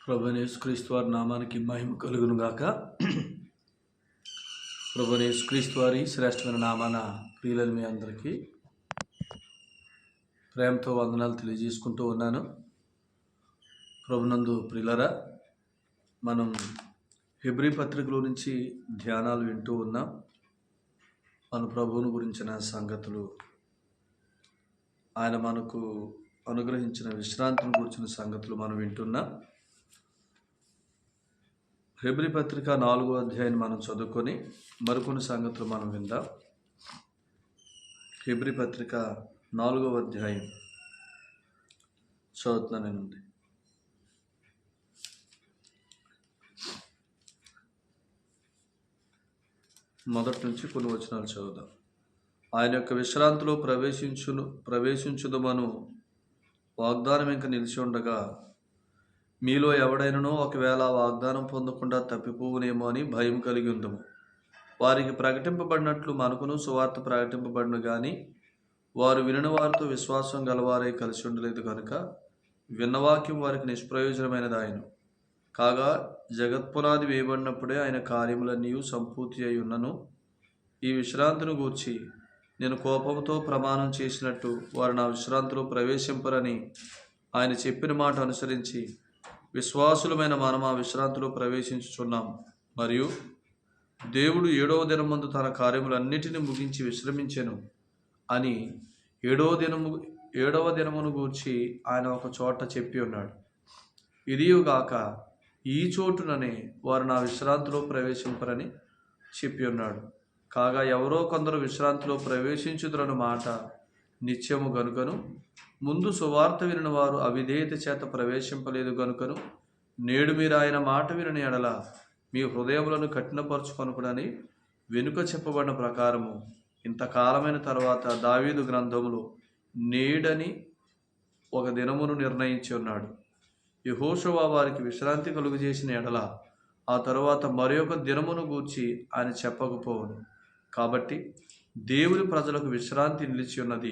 ప్రభువైన యేసుక్రీస్తు వారి నామానికి మహిమ కలుగును గాక. ప్రభువైన యేసుక్రీస్తు వారి శ్రేష్టమైన నామాన ప్రియులైన మీ అందరికీ ప్రేమతో వందనాలు తెలియజేసుకుంటూ ఉన్నాను. ప్రభునందు ప్రియులరా, మనం హెబ్రీ పత్రికలో నుంచి ధ్యానాలు వింటూ ఉన్నాం. మన ప్రభువుని గురించిన సంగతులు, ఆయన మనకు అనుగ్రహించిన విశ్రాంతిని గురించిన సంగతులు మనం వింటున్నాం. హెబ్రీ పత్రిక 4వ అధ్యాయం మనం చదువుకొని మరికొన్ని సంగతులు మనం విందాం. హెబ్రీ పత్రిక 4వ అధ్యాయం చదువుతున్నానండి. మొదటి నుంచి కొన్ని వచనాలు చదువుదాం. ఆయన యొక్క విశ్రాంతిలో ప్రవేశించుదమను వాగ్దానం ఇంకా నిలిచి ఉండగా, మీలో ఎవడైనను ఒకవేళ వాగ్దానం పొందకుండా తప్పిపోవునేమో అని భయం కలిగి ఉందము. వారికి ప్రకటింపబడినట్లు మనకును సువార్త ప్రకటింపబడిన గాని వారు వినిన వారితో విశ్వాసం గలవారై కలిసి ఉండలేదు కనుక విన్నవాక్యం వారికి నిష్ప్రయోజనమైనది. ఆయన కాగా జగత్పునాది వేయబడినప్పుడే ఆయన కార్యములన్నీ సంపూర్తి అయి ఉన్నను. ఈ విశ్రాంతిని గూర్చి నేను కోపంతో ప్రమాణం చేసినట్టు వారు నా విశ్రాంతిలో ప్రవేశింపరని ఆయన చెప్పిన మాట అనుసరించి విశ్వాసులమైన మనం ఆ విశ్రాంతిలో ప్రవేశించుచున్నాం. మరియు దేవుడు 7వ దినమందు తన కార్యములన్నిటిని ముగించి విశ్రమించెను అని 7వ దినమును గూర్చి ఆయన ఒక చోట చెప్పి ఉన్నాడు. ఇదియుగాక ఈ చోటుననే వారు నా విశ్రాంతిలో ప్రవేశింపరని చెప్పి ఉన్నాడు. కాగా ఎవరో కొందరు విశ్రాంతిలో ప్రవేశించుదురన్న మాట నిత్యము గనుకను, ముందు సువార్త వినిన వారు అవిధేయత చేత ప్రవేశింపలేదు గనుకను, నేడు మీరు ఆయన మాట వినని ఎడల మీ హృదయములను కఠినపరచుకొనుకుడని వెనుక చెప్పబడిన ప్రకారము ఇంతకాలమైన తర్వాత దావీదు గ్రంథములో నేడని ఒక దినమును నిర్ణయించి ఉన్నాడు. యెహోషువ వారికి విశ్రాంతి కలుగు చేసిన ఎడల ఆ తరువాత మరొక దినమును గూర్చి ఆయన చెప్పకపోవును. కాబట్టి దేవుని ప్రజలకు విశ్రాంతి నిలిచి ఉన్నది.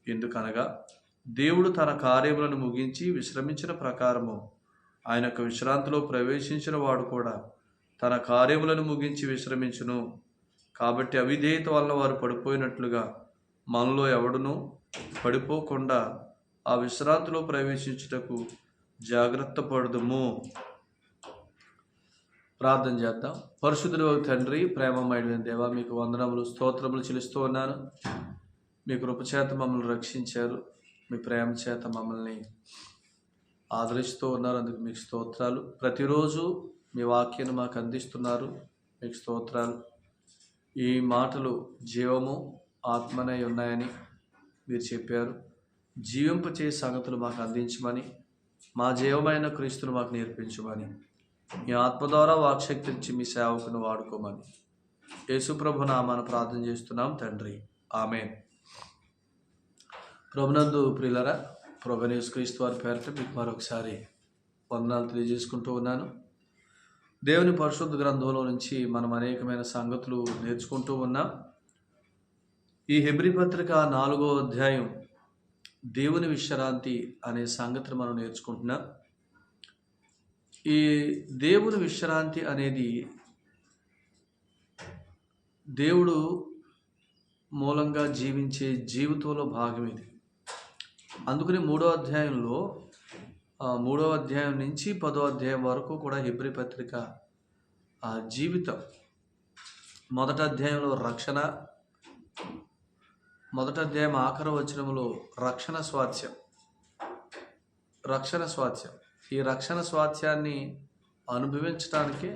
ఎందుకనగా దేవుడు తన కార్యములను ముగించి విశ్రమించిన ప్రకారము ఆయన యొక్క విశ్రాంతిలో ప్రవేశించిన వాడు కూడా తన కార్యములను ముగించి విశ్రమించును. కాబట్టి అవిధేయత వలన వారు పడిపోయినట్లుగా మనలో ఎవడునూ పడిపోకుండా ఆ విశ్రాంతిలో ప్రవేశించుటకు జాగ్రత్త పడుదుము. ప్రార్థన చేద్దాం. పరిశుద్ధుడు తండ్రి, ప్రేమమయుడైన దేవా, మీకు వందనములు స్తోత్రములు చెల్లిస్తూ ఉన్నాను. మీ కృప చేత మమ్మల్ని రక్షించారు, మీ ప్రేమ చేత మమ్మల్ని ఆదరిస్తూ ఉన్నారు. అందుకు మీకు స్తోత్రాలు. ప్రతిరోజు మీ వాక్యాన్ని మాకు అందిస్తున్నారు, మీకు స్తోత్రాలు. ఈ మాటలు జీవము ఆత్మనే ఉన్నాయని మీరు చెప్పారు. జీవింపచే సంగతులు మాకు అందించమని, మా జీవమైన క్రీస్తును మాకు నేర్పించమని, మీ ఆత్మ ద్వారా వాక్శక్తి ఇచ్చి మీ సేవకును వాడుకోమని యేసుప్రభు నామాన ప్రార్థన చేస్తున్నాం తండ్రి, ఆమేన్. ప్రభునందు ప్రియులరా, ప్రభువైన యేసుక్రీస్తు వారి పేరిట మీకు మరొకసారి వందనాలు తెలియజేసుకుంటూ ఉన్నాను. దేవుని పరిశుద్ధ గ్రంథంలో నుంచి మనం అనేకమైన సంగతులు నేర్చుకుంటూ ఉన్నాం. ఈ హెబ్రీ పత్రిక 4వ అధ్యాయం దేవుని విశ్రాంతి అనే సంగతిని మనం నేర్చుకుంటున్నాం. ఈ దేవుని విశ్రాంతి అనేది దేవుడు మూలంగా జీవించే జీవితంలో భాగం ఇది. అందుకని 3వ అధ్యాయం నుంచి 10వ అధ్యాయం వరకు కూడా హెబ్రీ పత్రిక జీవితం. మొదటి అధ్యాయంలో రక్షణ, మొదటి అధ్యాయం ఆఖరి వచనంలో రక్షణ స్వాస్థ్యం. ఈ రక్షణ స్వాస్థ్యాన్ని అనుభవించడానికే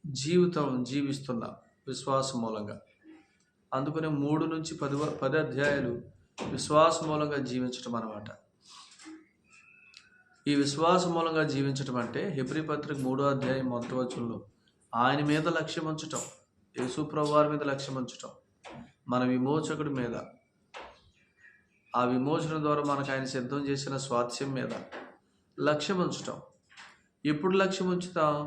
జీవితం జీవిస్తున్నాం విశ్వాసం మూలంగా. అందుకనే 3 నుంచి 10 అధ్యాయాలు విశ్వాసం మూలంగా జీవించటం అన్నమాట. ఈ విశ్వాసం మూలంగా జీవించటం అంటే హెబ్రీ పత్రిక 3వ అధ్యాయం మొదటి వచనంలో ఆయన మీద లక్ష్యం ఉంచటం, యేసు ప్రభువు వారి మీద లక్ష్యం ఉంచటం, మన విమోచకుడి మీద, ఆ విమోచన ద్వారా మనకు ఆయన సిద్ధం చేసిన స్వాస్థ్యం మీద లక్ష్యం ఉంచటం. ఎప్పుడు లక్ష్యం ఉంచుతాం?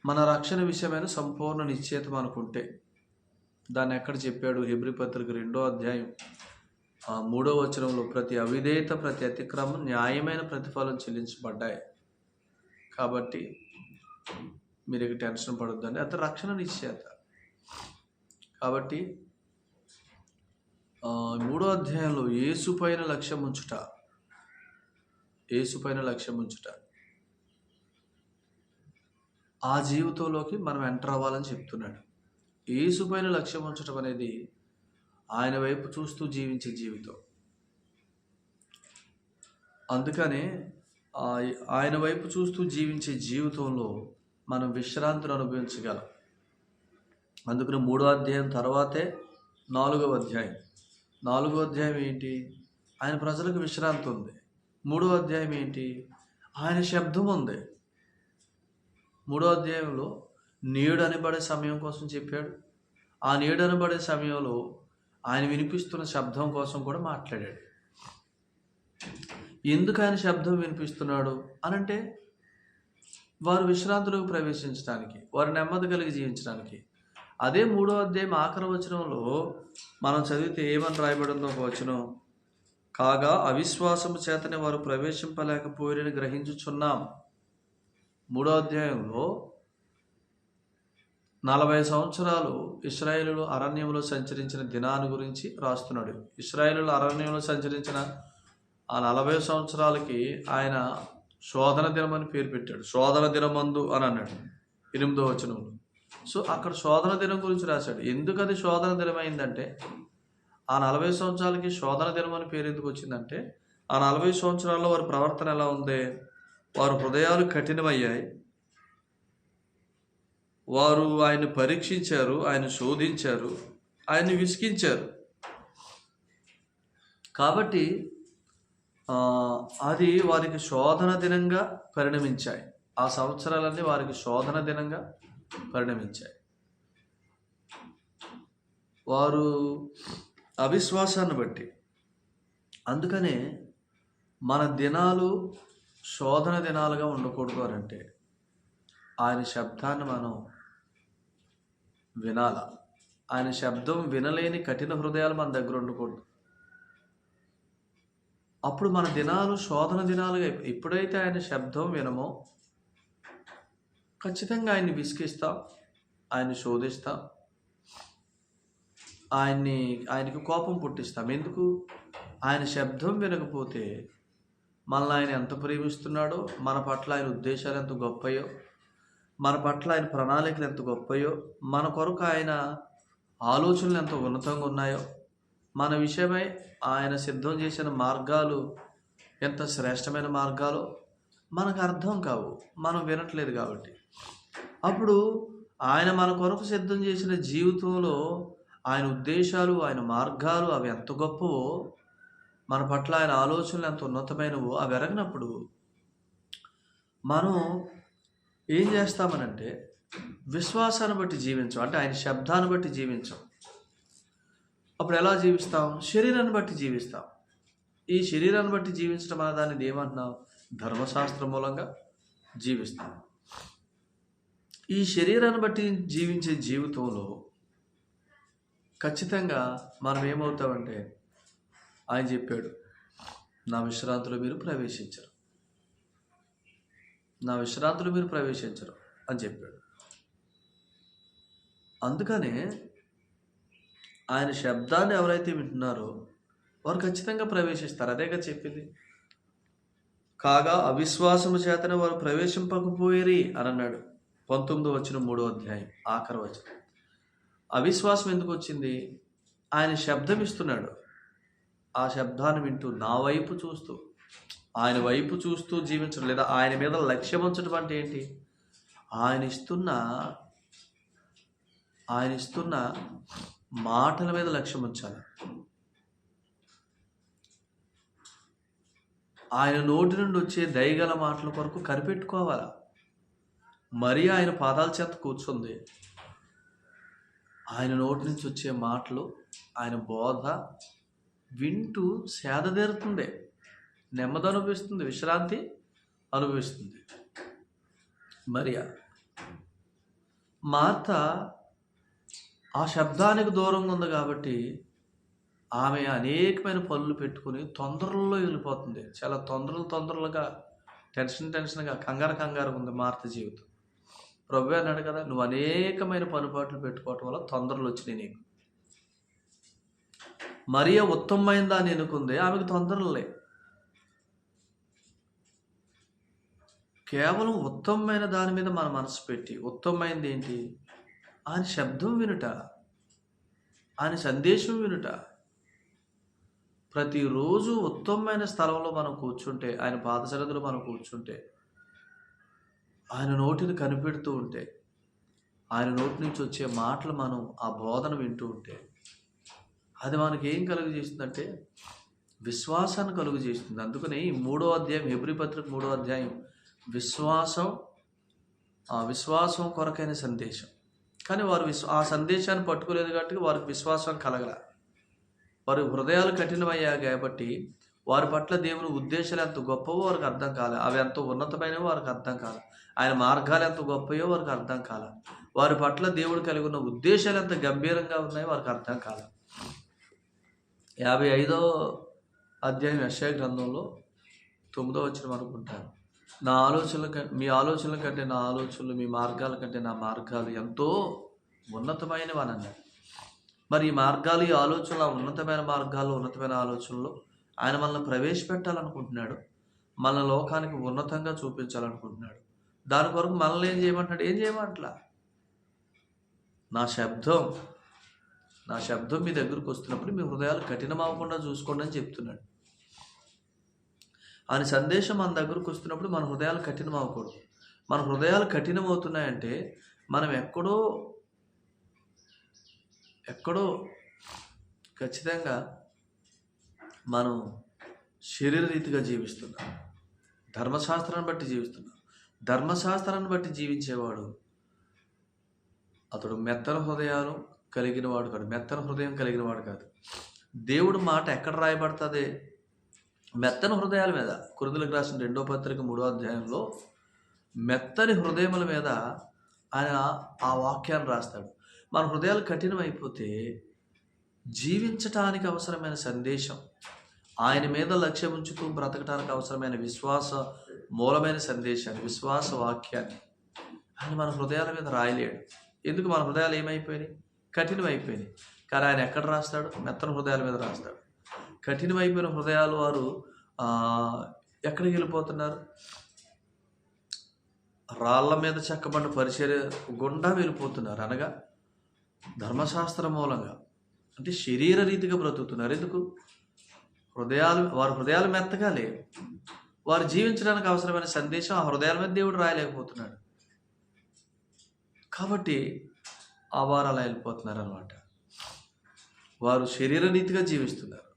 మన రక్షణ విషయమైన సంపూర్ణ నిశ్చయిత అనుకుంటే. దాన్ని ఎక్కడ చెప్పాడు? హెబ్రీ పత్రిక 2వ అధ్యాయం 3వ వచనంలో ప్రతి అవిధేయత, ప్రతి అతిక్రమం న్యాయమైన ప్రతిఫలం చెల్లించబడ్డాయి. కాబట్టి మీరు ఇక టెన్షన్ పడొద్దండి. అది రక్షణ నిశ్చేత. కాబట్టి 3వ అధ్యాయంలో యేసు పైన లక్ష్యం ఉంచుట, ఆ జీవితంలోకి మనం ఎంటర్ అవ్వాలని చెప్తున్నాడు. యేసు పైన లక్ష్యం ఉంచడం అనేది ఆయన వైపు చూస్తూ జీవించే జీవితం. అందుకనే ఆయన వైపు చూస్తూ జీవించే జీవితంలో మనం విశ్రాంతిని అనుభవించగలం. అందుకని 3వ అధ్యాయం తర్వాతే 4వ అధ్యాయం. 4వ అధ్యాయం ఏంటి? ఆయన ప్రజలకు విశ్రాంతి ఉంది. 3వ అధ్యాయం ఏంటి? ఆయన శబ్దం ఉంది. 3వ అధ్యాయంలో నేడు అనబడే సమయం కోసం చెప్పాడు. ఆ నేడు అనబడే సమయంలో ఆయన వినిపిస్తున్న శబ్దం కోసం కూడా మాట్లాడాడు. ఎందుకు ఆయన శబ్దం వినిపిస్తున్నాడు అనంటే వారు విశ్రాంతిలోకి ప్రవేశించడానికి, వారు నెమ్మది కలిగి జీవించడానికి. అదే 3వ అధ్యాయం ఆఖరి వచనంలో మనం చదివితే ఏమని రాయబడిందో ఒక వచనం, కాగా అవిశ్వాసము చేతనే వారు ప్రవేశింపలేకపోయారని గ్రహించుచున్నాం. 3వ అధ్యాయంలో 40 సంవత్సరాలు ఇశ్రాయేలులు అరణ్యంలో సంచరించిన దినాన్ని గురించి రాస్తున్నాడు. ఇశ్రాయేలులు అరణ్యంలో సంచరించిన ఆ 40 సంవత్సరాలకి ఆయన శోధన దినం అని పేరు పెట్టాడు. శోధన దినమందు అని అన్నాడు 8వ వచనంలో. సో అక్కడ శోధన దినం గురించి రాశాడు. ఎందుకు అది శోధన దినం అయిందంటే, ఆ 40 సంవత్సరాలకి శోధన దినం అని పేరు ఎందుకు వచ్చిందంటే, ఆ 40 సంవత్సరాల్లో వారి ప్రవర్తన ఎలా ఉంది? వారి హృదయాలు కఠినమయ్యాయి. వారు ఆయన్ని పరీక్షించారు, ఆయన శోధించారు, ఆయన్ని విసిగించారు. కాబట్టి అది వారికి శోధన దినంగా పరిణమించాయి. ఆ సంవత్సరాలన్నీ వారికి శోధన దినంగా పరిణమించాయి. వారు అవిశ్వాసాన్ని బట్టి. అందుకనే మన దినాలు శోధన దినాలుగా ఉండకూడదు అని అంటే ఆయన శబ్దాన్ని మనం వినాల. ఆయన శబ్దం వినలేని కఠిన హృదయాలు మన దగ్గర ఉండకూడదు. అప్పుడు మన దినాలు శోధన దినాలుగా, ఎప్పుడైతే ఆయన శబ్దం వినమో ఖచ్చితంగా ఆయన్ని విసిగిస్తాం, ఆయన్ని శోధిస్తాం, ఆయనకి కోపం పుట్టిస్తాం. ఎందుకు? ఆయన శబ్దం వినకపోతే మనల్ని ఆయన ఎంత ప్రేమిస్తున్నాడో, మన పట్ల ఆయన ఉద్దేశాలు ఎంత గొప్పయో, మన పట్ల ఆయన ప్రణాళికలు ఎంత గొప్పయో, మన కొరకు ఆయన ఆలోచనలు ఎంత ఉన్నతంగా ఉన్నాయో, మన విషయమై ఆయన సిద్ధం చేసిన మార్గాలు ఎంత శ్రేష్టమైన మార్గాలో మనకు అర్థం కావు, మనం వినట్లేదు. కాబట్టి అప్పుడు ఆయన మన కొరకు సిద్ధం చేసిన జీవితంలో ఆయన ఉద్దేశాలు, ఆయన మార్గాలు అవి ఎంత గొప్పవో, మన పట్ల ఆయన ఆలోచనలు ఎంత ఉన్నతమైనవో అవి ఎరగినప్పుడు మనం ఏం చేస్తామనంటే విశ్వాసాన్ని బట్టి జీవించం, అంటే ఆయన శబ్దాన్ని బట్టి జీవించం. అప్పుడు ఎలా జీవిస్తాం? శరీరాన్ని బట్టి జీవిస్తాం. ఈ శరీరాన్ని బట్టి జీవించడం అనే దాన్ని ఏమంటున్నాం? ధర్మశాస్త్రం మూలంగా జీవిస్తాం. ఈ శరీరాన్ని బట్టి జీవించే జీవితంలో ఖచ్చితంగా మనం ఏమవుతామంటే, ఆయన చెప్పాడు, నా విశ్రాంతిలో మీరు ప్రవేశించరు, నా విశ్రాంతిలో మీరు ప్రవేశించరు అని చెప్పాడు. అందుకనే ఆయన శబ్దాన్ని ఎవరైతే వింటున్నారో వారు ఖచ్చితంగా ప్రవేశిస్తారు. అదేగా చెప్పింది, కాగా అవిశ్వాసము చేతనే వారు ప్రవేశింపకపోయేరి అని అన్నాడు 19వ వచనం 3వ అధ్యాయం ఆఖరి వచనం. అవిశ్వాసం ఎందుకు వచ్చింది? ఆయన శబ్దం ఇస్తున్నాడు, ఆ శబ్దాన్ని వింటూ నా వైపు చూస్తూ, ఆయన వైపు చూస్తూ జీవించడం, లేదా ఆయన మీద లక్ష్యం ఉంచడం అంటే ఏంటి? ఆయన ఇస్తున్న మాటల మీద లక్ష్యం ఉంచాలి. ఆయన నోటి నుండి వచ్చే దయగల మాటల కొరకు కనిపెట్టుకోవాలా. మరి ఆయన పాదాల చేత కూర్చుంది, ఆయన నోటి నుంచి వచ్చే మాటలు, ఆయన బోధ వింటూ సేద తీరుతుంది, నెమ్మది అనుభవిస్తుంది, విశ్రాంతి అనుభవిస్తుంది. మరియా మార్త ఆ శబ్దానికి దూరంగా ఉంది కాబట్టి ఆమె అనేకమైన పనులు పెట్టుకుని తొందరలో వెళ్ళిపోతుంది. చాలా తొందరలుగా టెన్షన్గా కంగారు ఉంది మార్త జీవితం. ప్రభువే అన్నాడు కదా, నువ్వు అనేకమైన పనుపాట్లు పెట్టుకోవటం వల్ల తొందరలు వచ్చినాయి నీకు. మరియ ఉత్తమమైన దాన్ని ఎన్నుకుంది, ఆమెకు తొందరలే. కేవలం ఉత్తమమైన దాని మీద మన మనసు పెట్టి, ఉత్తమమైనది ఏంటి? ఆయన శబ్దం వినుట, ఆయన సందేశం వినుట. ప్రతిరోజు ఉత్తమమైన స్థలంలో మనం కూర్చుంటే, ఆయన పాదసరదులు మనం కూర్చుంటే, ఆయన నోటిని కనిపెడుతూ ఉంటే, ఆయన నోటి నుంచి వచ్చే మాటలు మనం ఆ బోధన వింటూ ఉంటే, అది మనకి ఏం కలుగజేస్తుందంటే విశ్వాసాన్ని కలుగజేస్తుంది. అందుకని 3వ అధ్యాయం, హెబ్రీ పత్రిక 3వ అధ్యాయం, విశ్వాసం కొరకైన సందేశం. కానీ వారు ఆ సందేశాన్ని పట్టుకోలేదు కాబట్టి వారికి విశ్వాసం కలగల. వారి హృదయాలు కఠినమయ్యాయి కాబట్టి వారి పట్ల దేవుని ఉద్దేశాలు ఎంత గొప్పవో వారికి అర్థం కాలే. అవి ఎంత ఉన్నతమైనవో వారికి అర్థం కాలే. ఆయన మార్గాలు ఎంత గొప్పయో వారికి అర్థం కాలే. వారి పట్ల దేవుడు కలిగి ఉన్న ఉద్దేశాలు ఎంత గంభీరంగా ఉన్నాయో వారికి అర్థం కాలే. 55వ అధ్యాయం యెషయా గ్రంథంలో 9వ వచనం అనుకుంటాను, మీ ఆలోచనల కంటే నా ఆలోచనలు, మీ మార్గాల కంటే నా మార్గాలు ఎంతో ఉన్నతమైనవి అని అన్నాడు. మరి ఈ మార్గాలు, ఈ ఆలోచనలు, ఉన్నతమైన మార్గాలు, ఉన్నతమైన ఆలోచనలు ఆయన మనల్ని ప్రవేశపెట్టాలనుకుంటున్నాడు. మన లోకానికి ఉన్నతంగా చూపించాలనుకుంటున్నాడు. దాని కొరకు మనల్ని ఏం చేయమంటున్నాడు? ఏం చేయమంటలా. నా శబ్దం మీ దగ్గరకు వస్తున్నప్పుడు మీ హృదయాలు కఠినమవ్వకుండా చూసుకోండి అని చెప్తున్నాడు. ఆయన సందేశం మన దగ్గరకు వస్తున్నప్పుడు మన హృదయాలు కఠినం అవ్వకూడదు. మన హృదయాలు కఠినమవుతున్నాయంటే మనం ఎక్కడో ఖచ్చితంగా మనం శరీర రీతిగా జీవిస్తున్నాం, ధర్మశాస్త్రాన్ని బట్టి జీవిస్తున్నాం. ధర్మశాస్త్రాన్ని బట్టి జీవించేవాడు అతడు మెత్తన హృదయాలు కలిగిన వాడు కాదు, మెత్తన హృదయం కలిగిన వాడు కాదు. దేవుడు మాట ఎక్కడ రాయబడుతుంది? మెత్తన హృదయాల మీద. కొరింథీయులకు రాసిన 2వ పత్రిక 3వ అధ్యాయంలో మెత్తని హృదయముల మీద ఆయన ఆ వాక్యాన్ని రాస్తాడు. మన హృదయాలు కఠినమైపోతే జీవించటానికి అవసరమైన సందేశం, ఆయన మీద లక్ష్యం ఉంచుతూ బ్రతకటానికి అవసరమైన విశ్వాస మూలమైన సందేశాన్ని, విశ్వాస వాక్యాన్ని ఆయన మన హృదయాల మీద రాయలేడు. ఎందుకు? మన హృదయాలు ఏమైపోయినాయి? కఠినమైపోయినాయి. కానీ ఆయన ఎక్కడ రాస్తాడు? మెత్తన హృదయాల మీద రాస్తాడు. కఠినమైపోయిన హృదయాలు వారు ఎక్కడికి వెళ్ళిపోతున్నారు? రాళ్ల మీద చెక్కబడిన పరిచర్య గుండా వెళ్ళిపోతున్నారు. అనగా ధర్మశాస్త్రం మూలంగా, అంటే శరీర రీతిగా బ్రతుకుతున్నారు. ఎందుకు? వారి హృదయాలు మెత్తగా లేవు. వారు జీవించడానికి అవసరమైన సందేశం ఆ హృదయాల మీద దేవుడు రాయలేకపోతున్నాడు. కాబట్టి వారు అలా వెళ్ళిపోతున్నారు అన్నమాట. వారు శరీర రీతిగా జీవిస్తున్నారు.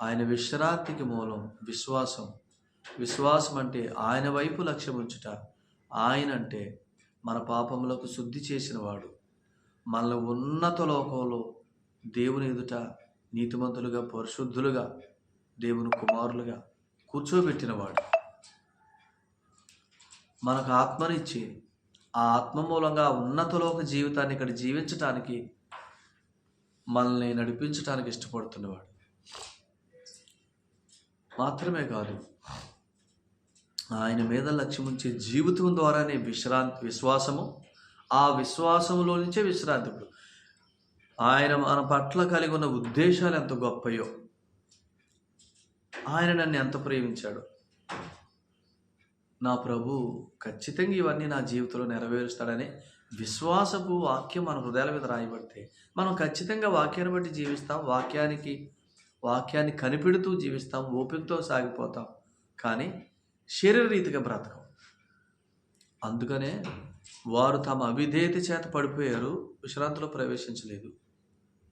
ఆయన విశ్రాంతికి మూలం విశ్వాసం అంటే ఆయన వైపు లక్ష్యం ఉంచుట. ఆయన అంటే మన పాపములకు శుద్ధి చేసినవాడు, మనల్ని ఉన్నత లోకంలో దేవుని ఎదుట నీతిమంతులుగా, పరిశుద్ధులుగా, దేవుని కుమారులుగా కూర్చోబెట్టినవాడు. మనకు ఆత్మనిచ్చి ఆ ఆత్మ మూలంగా ఉన్నతలోక జీవితాన్ని ఇక్కడ జీవించటానికి, మనల్ని నడిపించటానికి ఇష్టపడుతున్నవాడు. మాత్రమే కాదు, ఆయన మీద లక్ష్యం ఉంచే జీవితం ద్వారానే విశ్వాసము, ఆ విశ్వాసములో నుంచే విశ్రాంతి. ఆయన మన పట్ల కలిగి ఉన్న ఉద్దేశాలు ఎంత గొప్పయో, ఆయన నన్ను ఎంత ప్రేమించాడు, నా ప్రభు ఖచ్చితంగా ఇవన్నీ నా జీవితంలో నెరవేరుస్తాడని విశ్వాసపు వాక్యం మన హృదయాల మీద రాయబడితే మనం ఖచ్చితంగా వాక్యాన్ని బట్టి జీవిస్తాం. వాక్యాన్ని కనిపెడుతూ జీవిస్తాం, ఓపికతో సాగిపోతాం. కానీ శరీర రీతిగా బ్రతకం. అందుకనే వారు తమ అవిధేయత చేత పడిపోయారు, విశ్రాంతిలో ప్రవేశించలేదు.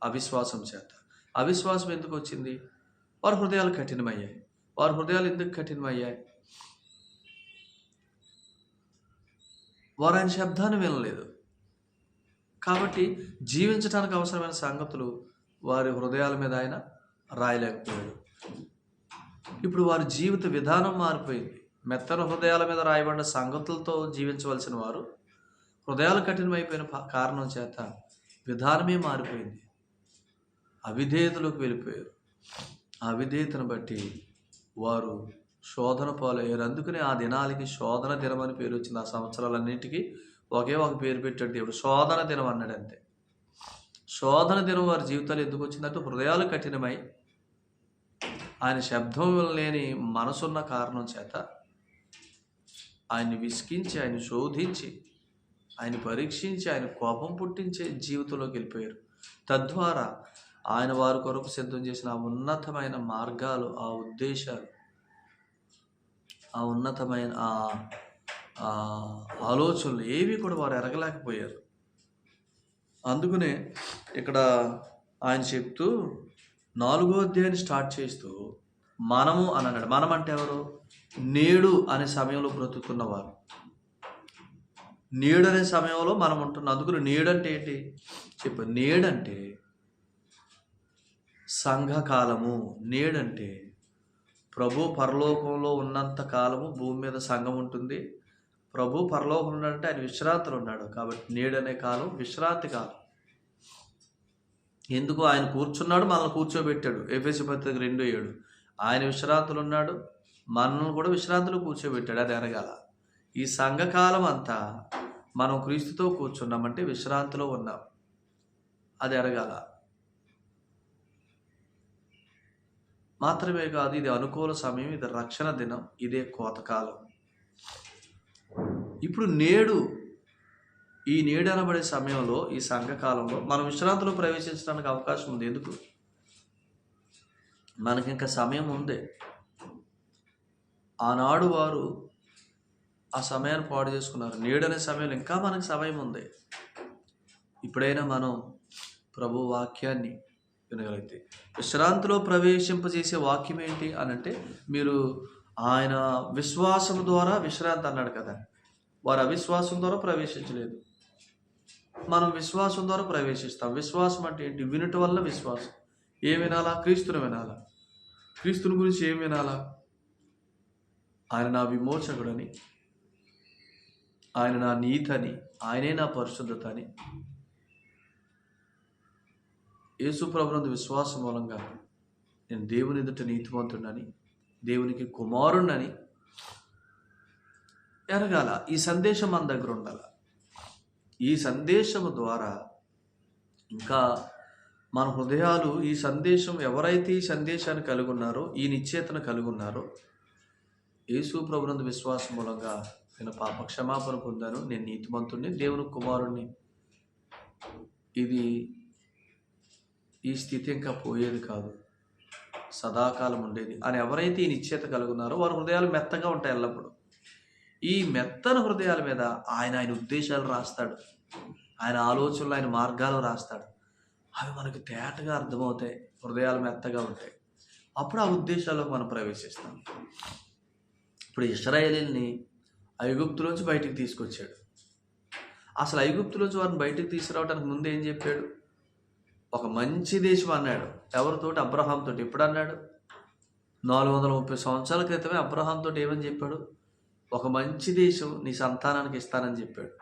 అవిశ్వాసం చేత. అవిశ్వాసం ఎందుకు వచ్చింది? వారి హృదయాలు కఠినమయ్యాయి. వారి హృదయాలు ఎందుకు కఠినమయ్యాయి? వారు ఆయన శబ్దాన్ని వినలేదు. కాబట్టి జీవించడానికి అవసరమైన సంగతులు వారి హృదయాల మీద ఆయన రాయలేకపోయాడు. ఇప్పుడు వారి జీవిత విధానం మారిపోయింది. మెత్తన హృదయాల మీద రాయబడిన సంగతులతో జీవించవలసిన వారు హృదయాలు కఠినమైపోయిన కారణం చేత విధానమే మారిపోయింది. అవిధేయతలోకి వెళ్ళిపోయారు. ఆ అవిధేయతను బట్టి వారు శోధన పాలయ్యారు. అందుకని ఆ దినాలకి శోధన దినం అని పేరు వచ్చింది. ఆ సంవత్సరాలన్నింటికి ఒకే ఒక పేరు పెట్టాడు దేవుడు, శోధన దినం అన్నాడు అంతే. శోధన దినం వారి జీవితాలు ఎందుకు వచ్చిందంటే హృదయాలు కఠినమై ఆయన శబ్దం లేని మనసున్న కారణం చేత ఆయన్ని విసికించి, ఆయన శోధించి, ఆయన పరీక్షించి, ఆయన కోపం పుట్టించే జీవితంలోకి వెళ్ళిపోయారు. తద్వారా ఆయన వారి కొరకు సిద్ధం చేసిన ఆ ఉన్నతమైన మార్గాలు, ఆ ఉద్దేశాలు, ఆ ఉన్నతమైన ఆలోచనలు ఏవి కూడా వారు ఎరగలేకపోయారు. అందుకనే ఇక్కడ ఆయన చెప్తూ 4వ అధ్యాయాన్ని స్టార్ట్ చేస్తూ మనము అని అన్నాడు. మనం అంటే ఎవరు? నేడు అనే సమయంలో బ్రతుకుతున్నవారు. నేడు అనే సమయంలో మనం ఉంటున్నాం. అందుకని నేడంటే ఏంటి చెప్పు. నేడంటే సంఘకాలము. నేడంటే ప్రభు పరలోకంలో ఉన్నంత కాలము భూమి మీద సంఘం ఉంటుంది. ప్రభు పరలోకంలో ఉన్నాడంటే ఆయన విశ్రాంతిలో ఉన్నాడు. కాబట్టి నేడనే కాలం విశ్రాంతి కాలం. ఎందుకు? ఆయన కూర్చున్నాడు, మనల్ని కూర్చోబెట్టాడు. ఎఫెసీ పత్రిక 2:7. ఆయన విశ్రాంతులు ఉన్నాడు, మనల్ని కూడా విశ్రాంతిలో కూర్చోబెట్టాడు. అది ఎరగాల. ఈ సంఘకాలం అంతా మనం క్రీస్తుతో కూర్చున్నామంటే విశ్రాంతిలో ఉన్నాం. అది ఎరగాల. మాత్రమే కాదు, ఇది అనుకూల సమయం, ఇది రక్షణ దినం, ఇదే కోతకాలం. ఇప్పుడు ఈ నేడు అనబడే సమయంలో, ఈ సంఘకాలంలో మనం విశ్రాంతిలో ప్రవేశించడానికి అవకాశం ఉంది. ఎందుకు? మనకి ఇంకా సమయం ఉంది. ఆనాడు వారు ఆ సమయాన్ని పాడు చేసుకున్నారు. నేడనే సమయంలో ఇంకా మనకి సమయం ఉంది. ఇప్పుడైనా మనం ప్రభు వాక్యాన్ని వినగలిగితే, విశ్రాంతిలో ప్రవేశింపజేసే వాక్యం ఏంటి అనంటే, మీరు ఆయన విశ్వాసం ద్వారా విశ్రాంతి అన్నాడు కదా. వారు అవిశ్వాసం ద్వారా ప్రవేశించలేదు, మనం విశ్వాసం ద్వారా ప్రవేశిస్తాం. విశ్వాసం అంటే ఏంటి? వినుట వల్ల విశ్వాసం. ఏం వినాలా? క్రీస్తుని వినాలా. క్రీస్తుని గురించి ఏం వినాలా? ఆయన నా విమోచకుడని, ఆయన నా నీతని, ఆయనే నా పరిశుద్ధత అని, యేసు ప్రభునందు విశ్వాసం మూలంగా నేను దేవుని ఎదుట నీతిమంతుడని, దేవునికి కుమారుణ్ణని ఎరగాల. ఈ సందేశం మన దగ్గర ఉండాల. ఈ సందేశము ద్వారా ఇంకా మన హృదయాలు, ఈ సందేశం, ఎవరైతే ఈ సందేశాన్ని కలిగి ఉన్నారో, ఈ నిశ్చేతను కలిగి ఉన్నారో, యేసు ప్రభునందు విశ్వాసం మూలంగా నేను పాప క్షమాపణ పొందాను, నేను నీతిమంతుడిని, దేవుని కుమారుణ్ణి, ఇది ఈ స్థితి ఇంకా పోయేది కాదు, సదాకాలం ఉండేది అని ఎవరైతే ఈ నిశ్చేత కలిగి ఉన్నారో వారి హృదయాలు మెత్తగా ఉంటాయి ఎల్లప్పుడూ. ఈ మెత్తన హృదయాల మీద ఆయన ఉద్దేశాలు రాస్తాడు, ఆయన ఆలోచనలు, ఆయన మార్గాలు రాస్తాడు. అవి మనకు తేటగా అర్థమవుతాయి, హృదయాలు మెత్తగా ఉంటాయి. అప్పుడు ఆ ఉద్దేశాలకు మనం ప్రవేశిస్తాం. ఇప్పుడు ఇశ్రాయేలీల్ని ఐగుప్తులోంచి బయటికి తీసుకొచ్చాడు. అసలు ఐగుప్తులోంచి వారిని బయటికి తీసుకురావడానికి ముందు ఏం చెప్పాడు? ఒక మంచి దేశం అన్నాడు. ఎవరితోటి? అబ్రహాంతో. ఎప్పుడు అన్నాడు? 430 సంవత్సరాల క్రితమే అబ్రహాంతో ఏమని చెప్పాడు? ఒక మంచి దేశం నీ సంతానానికి ఇస్తానని చెప్పాడు.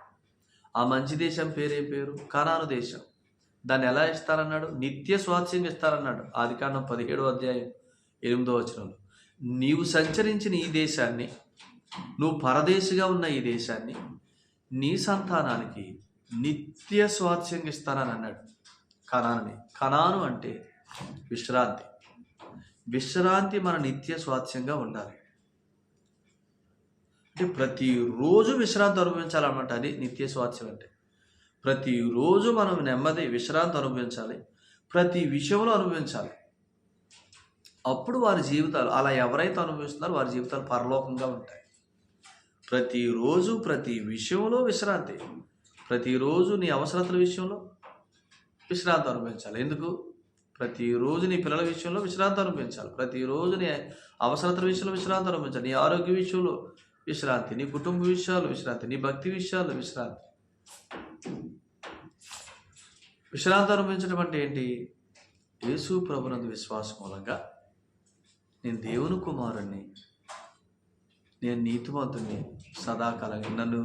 ఆ మంచి దేశం పేరేం పేరు? కనాను దేశం. దాన్ని ఎలా ఇస్తారన్నాడు? నిత్య స్వాస్థ్యం ఇస్తారన్నాడు. ఆదికాండం 17వ అధ్యాయం 8వ వచనంలో. నీవు సంచరించిన ఈ దేశాన్ని, నువ్వు పరదేశిగా ఉన్న ఈ దేశాన్ని నీ సంతానానికి నిత్య స్వాస్థ్యం ఇస్తానని అన్నాడు. కనానుని. కనాను అంటే విశ్రాంతి. విశ్రాంతి మన నిత్య స్వాస్థ్యంగా ఉండాలి. అంటే ప్రతిరోజు విశ్రాంతి అనుభవించాలన్నమాట. అది నిత్య స్వాస్థ్యం అంటే. ప్రతిరోజు మనం నెమ్మది విశ్రాంతి అనుభవించాలి, ప్రతి విషయంలో అనుభవించాలి. అప్పుడు వారి జీవితాలు, అలా ఎవరైతే అనుభవిస్తున్నారో వారి జీవితాలు పరలోకంగా ఉంటాయి. ప్రతిరోజు ప్రతి విషయంలో విశ్రాంతి. ప్రతిరోజు నీ అవసరతల విషయంలో విశ్రాంతి అనుభవించాలి. ఎందుకు? ప్రతిరోజు నీ పిల్లల విషయంలో విశ్రాంతి అనుభవించాలి. ప్రతిరోజు నీ అవసరతల విషయంలో విశ్రాంతి అనుభవించాలి. నీ ఆరోగ్య విషయంలో విశ్రాంతి, నీ కుటుంబ విషయాలు విశ్రాంతి, నీ భక్తి విషయాలు విశ్రాంతి. విశ్రాంతి అనుభవించడం అంటే ఏంటి? యేసు ప్రభునందు విశ్వాసం మూలంగా నేను దేవుని కుమారుణ్ణి, నేను నీతిమంతుణ్ణి, సదాకాలం నన్ను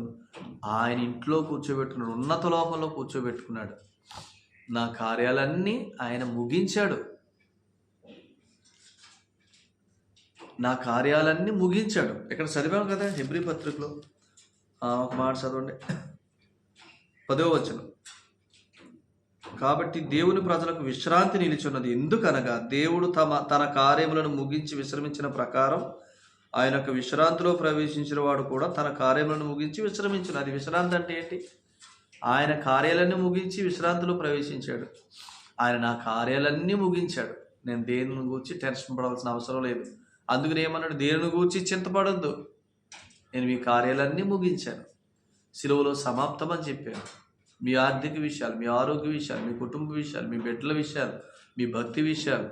ఆయన ఇంట్లో కూర్చోబెట్టుకున్నాడు, ఉన్నత లోకంలో కూర్చోబెట్టుకున్నాడు. నా కార్యాలన్నీ ఆయన ముగించాడు. నా కార్యాలన్నీ ముగించాడు. ఇక్కడ చదివాం కదా హెబ్రీ పత్రికలో. ఒక మాట చదవండి, 10వ వచనం. కాబట్టి దేవుని ప్రజలకు విశ్రాంతి నిలిచున్నది, ఎందుకనగా దేవుడు తన కార్యములను ముగించి విశ్రమించిన ప్రకారం ఆయన యొక్క విశ్రాంతిలో ప్రవేశించిన వాడు కూడా తన కార్యములను ముగించి విశ్రమించిన. అది విశ్రాంతి అంటే ఏంటి? ఆయన కార్యాలన్నీ ముగించి విశ్రాంతిలో ప్రవేశించాడు. ఆయన నా కార్యాలన్నీ ముగించాడు. నేను దేనిని గూర్చి టెన్షన్ పడవలసిన అవసరం లేదు. అందుకని ఏమన్నాడు? దేనిని గూర్చి చింతపడద్దు, నేను మీ కార్యాలన్నీ ముగించాను, సిలువలో సమాప్తం అని చెప్పాను. మీ ఆర్థిక విషయాలు, మీ ఆరోగ్య విషయాలు, మీ కుటుంబ విషయాలు, మీ బిడ్డల విషయాలు, మీ భక్తి విషయాలు,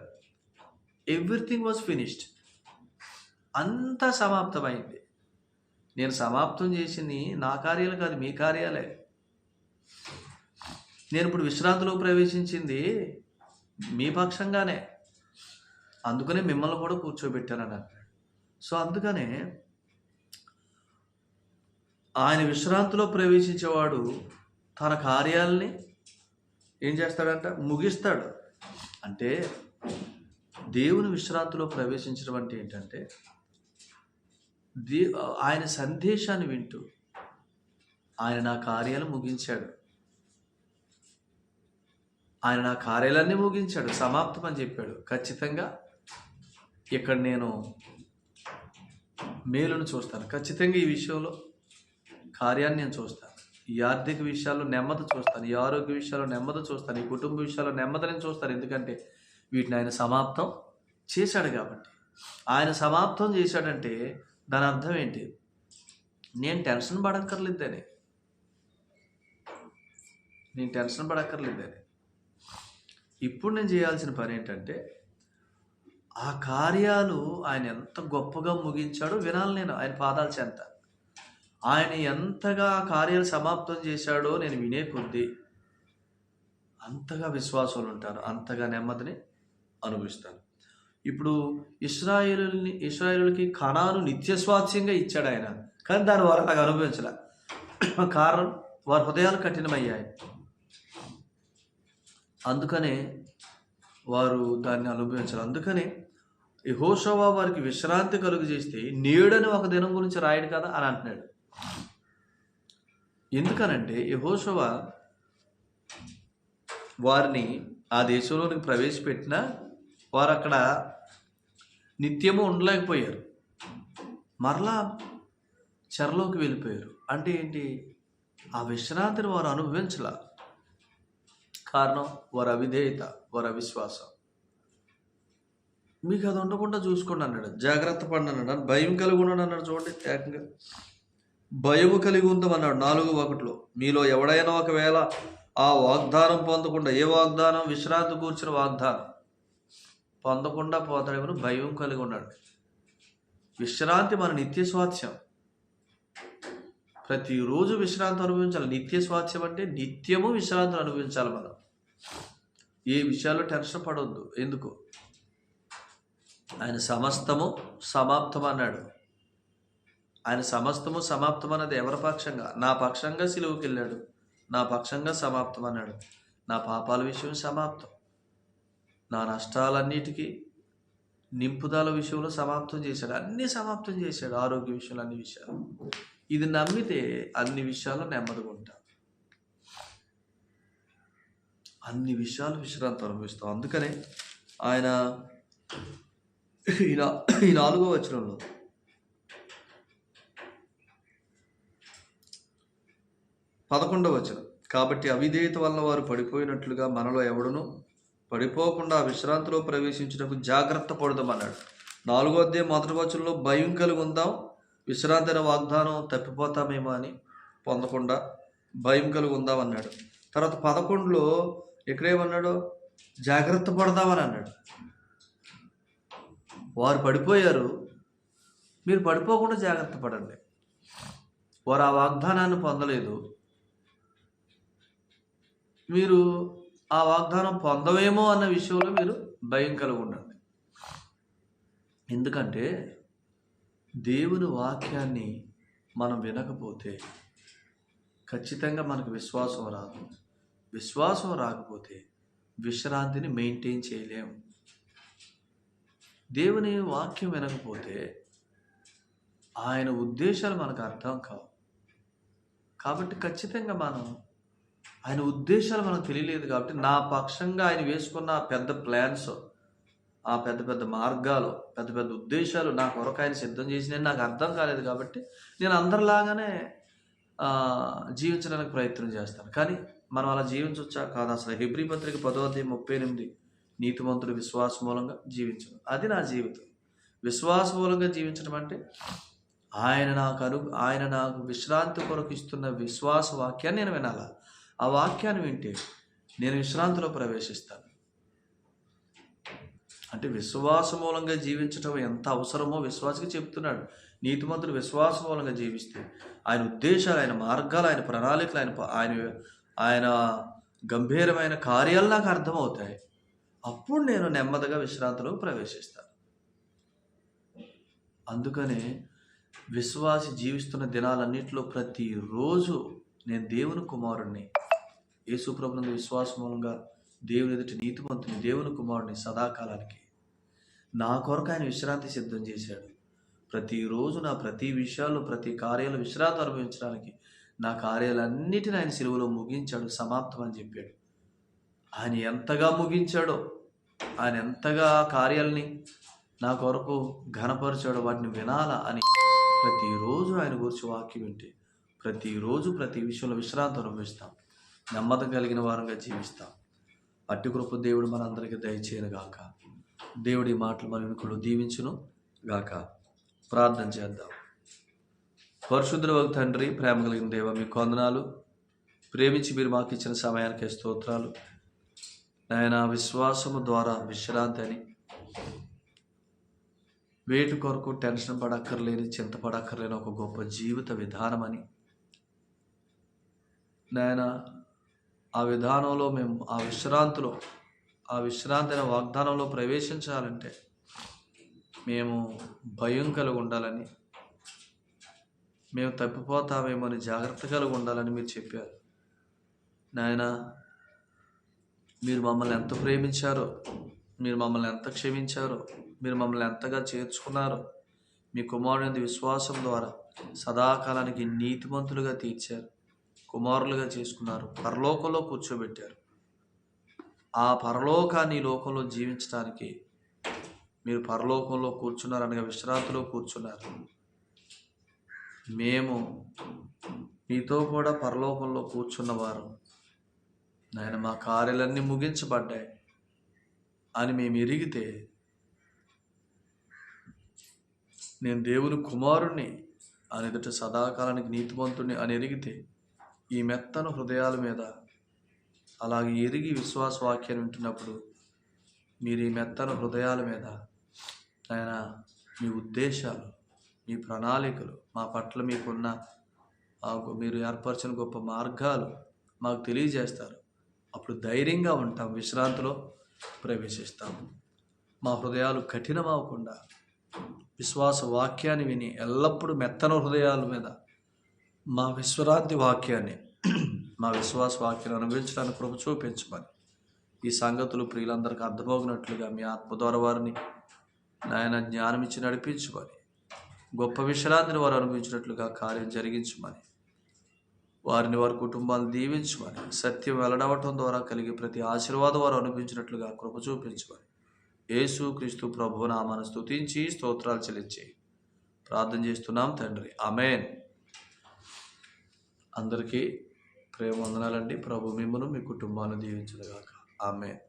ఎవ్రీథింగ్ వాజ్ ఫినిష్డ్. అంతా సమాప్తమైంది. నేను సమాప్తం చేసింది నా కార్యాలు కాదు, మీ కార్యాలే. నేను ఇప్పుడు విశ్రాంతిలో ప్రవేశించింది మీ పక్షంగానే. అందుకనే మిమ్మల్ని కూడా కూర్చోబెట్టానని అన్నాడు. సో అందుకనే ఆయన విశ్రాంతిలో ప్రవేశించేవాడు తన కార్యాలని ఏం చేస్తాడంట? ముగిస్తాడు. అంటే దేవుని విశ్రాంతిలో ప్రవేశించడం అంటే ఏంటంటే ఆయన సందేశాన్ని వింటూ ఆయన నా కార్యాలు ముగించాడు, ఆయన నా కార్యాలన్నీ ముగించాడు, సమాప్తం అని చెప్పాడు. ఖచ్చితంగా ఇక్కడ నేను మేలును చూస్తాను, ఖచ్చితంగా ఈ విషయంలో కార్యాన్ని నేను చూస్తాను, ఈ ఆర్థిక విషయాల్లో నెమ్మది చూస్తాను, ఈ ఆరోగ్య విషయాల్లో నెమ్మది చూస్తాను, ఈ కుటుంబ విషయాల్లో నెమ్మది నేను చూస్తాను. ఎందుకంటే వీటిని ఆయన సమాప్తం చేశాడు కాబట్టి. ఆయన సమాప్తం చేశాడంటే దాని అర్థం ఏంటి? నేను టెన్షన్ పడక్కర్లేదని, ఇప్పుడు నేను చేయాల్సిన పని ఏంటంటే ఆ కార్యాలు ఆయన ఎంత గొప్పగా ముగించాడో వినాలి. నేను ఆయన పాదాల చెంత ఆయన ఎంతగా కార్యాలు సమాప్తం చేశాడో నేను వినే కొద్దీ అంతగా ఉంటారు, అంతగా నెమ్మదిని అనుభవిస్తాను. ఇప్పుడు ఇశ్రాయేలుకి కనాను నిత్యస్వాస్యంగా ఇచ్చాడు ఆయన, కానీ దాని వారు అలాగ అనుభవించలే. కారణం వారి హృదయాలు కఠినమయ్యాయి. అందుకనే వారు దాన్ని అనుభవించారు. అందుకనే యెహోషువ వారికి విశ్రాంతి కలుగు చేస్తే నేడని ఒక దినం గురించి రాయడు కదా అని అంటున్నాడు. ఎందుకనంటే యెహోషువ వారిని ఆ దేశంలోనికి ప్రవేశపెట్టినా వారు అక్కడ నిత్యము ఉండలేకపోయారు, మరలా చెరలోకి వెళ్ళిపోయారు. అంటే ఏంటి? ఆ విశ్రాంతిని వారు అనుభవించలా. కారణం వారి అవిధేయత, వారి అవిశ్వాసం. మీకు అది ఉండకుండా చూసుకోండి అన్నాడు, జాగ్రత్త పడి అన్నాడు, భయం కలిగి ఉన్నాడు అన్నాడు. చూడండి, ఏకంగా భయము కలిగి ఉందామన్నాడు 4:1. మీలో ఎవడైనా ఒకవేళ ఆ వాగ్దానం పొందకుండా, ఏ వాగ్దానం? విశ్రాంతి కూర్చిన వాగ్దానం పొందకుండా పోతాడేమో భయం కలిగి ఉన్నాడు. విశ్రాంతి మన నిత్య స్వాస్థ్యం. ప్రతిరోజు విశ్రాంతి అనుభవించాలి. నిత్య స్వాస్థ్యం అంటే నిత్యము విశ్రాంతిని అనుభవించాలి. మనం ఏ విషయాల్లో టెన్షన్ పడవద్దు. ఎందుకు? ఆయన సమస్తము సమాప్తం అన్నాడు. ఆయన సమస్తము సమాప్తం అన్నది ఎవరి పక్షంగా? నా పక్షంగా సిలువకి వెళ్ళాడు, నా పక్షంగా సమాప్తం అన్నాడు. నా పాపాల విషయం సమాప్తం, నా నష్టాలన్నిటికీ నింపుదల విషయంలో సమాప్తం చేశాడు, అన్నీ సమాప్తం చేశాడు. ఆరోగ్య విషయంలో అన్ని విషయాలు. ఇది నమ్మితే అన్ని విషయాల్లో నెమ్మదిగా ఉంటాం, అన్ని విషయాలు విశ్రాంతి అనుభవిస్తాం. అందుకనే ఆయన ఈ 4వ వచనంలో పదకొండవ వచనం, కాబట్టి అవిధేయత వలన వారు పడిపోయినట్లుగా మనలో ఎవడును పడిపోకుండా విశ్రాంతిలో ప్రవేశించుటకు జాగ్రత్త పడదామన్నాడు. 4వ అధ్యాయం 1వ వచనంలో భయం కలిగి ఉందాం, విశ్రాంతి అనే వాగ్దానం తప్పిపోతామేమో అని పొందకుండా భయం కలిగి ఉందాం అన్నాడు. తర్వాత 11లో ఎక్కడేమన్నాడు? జాగ్రత్త పడదామని అన్నాడు. వారు పడిపోయారు, మీరు పడిపోకుండా జాగ్రత్త పడండి. వారు ఆ వాగ్దానాన్ని పొందలేదు, మీరు ఆ వాగ్దానం పొందవేమో అన్న విషయంలో మీరు భయం కలిగి ఉండండి. ఎందుకంటే దేవుని వాక్యాన్ని మనం వినకపోతే ఖచ్చితంగా మనకు విశ్వాసం రాదు. విశ్వాసం రాకపోతే విశ్రాంతిని మెయింటైన్ చేయలేము. దేవుని వాక్యం వినకపోతే ఆయన ఉద్దేశాలు మనకు అర్థం కావు. కాబట్టి ఖచ్చితంగా ఆయన ఉద్దేశాలు మనకు తెలియలేదు కాబట్టి నా పక్షంగా ఆయన వేసుకున్న పెద్ద ప్లాన్స్, ఆ పెద్ద పెద్ద మార్గాలు, పెద్ద పెద్ద ఉద్దేశాలు నా కొరకు ఆయన సిద్ధం చేసిన నాకు అర్థం కాలేదు కాబట్టి నేను అందరిలాగానే జీవించడానికి ప్రయత్నం చేస్తాను. కానీ మనం అలా జీవించవచ్చా? కాదు. అసలు హెబ్రీ పత్రిక 10:38 నీతిమంతుడు విశ్వాస మూలంగా జీవించడం, అది నా జీవితం. విశ్వాస మూలంగా జీవించడం అంటే ఆయన నాకు విశ్రాంతి కొరకు ఇస్తున్న విశ్వాస వాక్యాన్ని నేను వినాలా. ఆ వాక్యాన్ని వింటే నేను విశ్రాంతిలో ప్రవేశిస్తాను. అంటే విశ్వాస మూలంగా జీవించడం ఎంత అవసరమో విశ్వాసకి చెప్తున్నాడు. నీతిమంతుడు విశ్వాస మూలంగా జీవిస్తే ఆయన ఉద్దేశాలు, ఆయన మార్గాలు, ఆయన ప్రణాళికలు, ఆయన గంభీరమైన కార్యాలు నాకు అర్థమవుతాయి. అప్పుడు నేను నెమ్మదిగా విశ్రాంతిలో ప్రవేశిస్తాను. అందుకనే విశ్వాసి జీవిస్తున్న దినాలన్నింటిలో ప్రతిరోజు నేను దేవుని కుమారుణ్ణి, యేసు ప్రభునందు విశ్వాస మూలంగా దేవుని ఎదుటి నీతిమంతుని, దేవుని కుమారుని సదాకాలానికి నా కొరకు ఆయన విశ్రాంతి సిద్ధం చేశాడు. ప్రతిరోజు నా ప్రతి విషయాల్లో, ప్రతి కార్యాలు విశ్రాంతి అనుభవించడానికి నా కార్యాలన్నిటిని ఆయన సిలువలో ముగించాడు, సమాప్తం అని చెప్పాడు. ఆయన ఎంతగా ముగించాడో, ఆయన ఎంతగా కార్యాలని నా కొరకు ఘనపరిచాడో వాటిని వినాలా అని ప్రతిరోజు ఆయన గురించి వాక్యం వింటే ప్రతిరోజు ప్రతి విషయంలో విశ్రాంతి అనుభవిస్తాం, నెమ్మది కలిగిన వారంగా జీవిస్తాం. అట్టి కృప దేవుడు మనందరికీ దయచేయను గాక. దేవుడి మాటలు మన వెనుకలు దీవించును గాక. ప్రార్థన చేద్దాం. పరిశుద్ధుల తండ్రి, ప్రేమ కలిగిన దేవ, మీకు వందనాలు. ప్రేమించి మీరు మాకు ఇచ్చిన సమయానికి స్తోత్రాలు. నాయన, విశ్వాసము ద్వారా విశ్రాంతి అని, వేటి కొరకు టెన్షన్ పడక్కర్లేని, చింతపడక్కర్లేని ఒక గొప్ప జీవిత విధానం అని నాయన, ఆ విధానంలో మేము ఆ విశ్రాంతి అనే వాగ్దానంలో ప్రవేశించాలంటే మేము భయం కలిగి ఉండాలని, మేము తప్పిపోతామేమో అని జాగ్రత్త కలిగి ఉండాలని మీరు చెప్పారు. నాయన, మీరు మమ్మల్ని ఎంత ప్రేమించారో, మీరు మమ్మల్ని ఎంత క్షమించారో, మీరు మమ్మల్ని ఎంతగా చేర్చుకున్నారో, మీ కుమారుని విశ్వాసం ద్వారా సదాకాలానికి నీతిమంతులుగా తీర్చారు, కుమారులుగా చేసుకున్నారు, పరలోకంలో కూర్చోబెట్టారు. ఆ పరలోకాన్ని లోకంలో జీవించడానికి మీరు పరలోకంలో కూర్చున్నారు, అనగా విశ్రాంతిలో కూర్చున్నారు. మేము మీతో కూడా పరలోకంలో కూర్చున్నవారు నాయన, మా కార్యాలన్నీ ముగించబడ్డాయి అని మేము ఎరిగితే, నేను దేవుని కుమారుణ్ణి అని ఎదుట సదాకాలానికి నీతిమంతుణ్ణి అని ఎరిగితే, ఈ మెత్తన హృదయాల మీద అలాగే ఎరిగి విశ్వాస వాక్యాన్ని వింటున్నప్పుడు మీరు ఈ మెత్తన హృదయాల మీద ఆయన మీ ఉద్దేశాలు, మీ ప్రణాళికలు, మా పట్ల మీకున్న మీరు ఏర్పరిచిన గొప్ప మార్గాలు మాకు తెలియజేస్తారు. అప్పుడు ధైర్యంగా ఉంటాం, విశ్రాంతిలో ప్రవేశిస్తాము. మా హృదయాలు కఠినమవకుండా విశ్వాస వాక్యాన్ని విని ఎల్లప్పుడూ మెత్తన హృదయాల మీద మా విశ్రాంతి వాక్యాన్ని, మా విశ్వాస వాక్యాన్ని అనుభవించడానికి కృప చూపించమని, ఈ సంగతులు ప్రియులందరికీ అర్థమవునట్లుగా మీ ఆత్మ ద్వారా వారిని నాయన జ్ఞానం ఇచ్చి నడిపించమని, గొప్ప విశ్రాంతిని వారు అనుభవించినట్లుగా కార్యం జరిగించమని, వారిని వారి కుటుంబాలను దీవించమని, సత్యం వెల్లడవటం ద్వారా కలిగే ప్రతి ఆశీర్వాదం వారు అనుభవించినట్లుగా కృప చూపించమని, యేసు క్రీస్తు ప్రభువు నామమున స్తుతించి స్తోత్రాలు చెల్లించి ప్రార్థన చేస్తున్నాం తండ్రి. ఆమేన్. అందరికీ ప్రేమ వందనాలండి. ప్రభు మిమ్మును మీ కుటుంబాలను దీవించును గాక. ఆమేన్.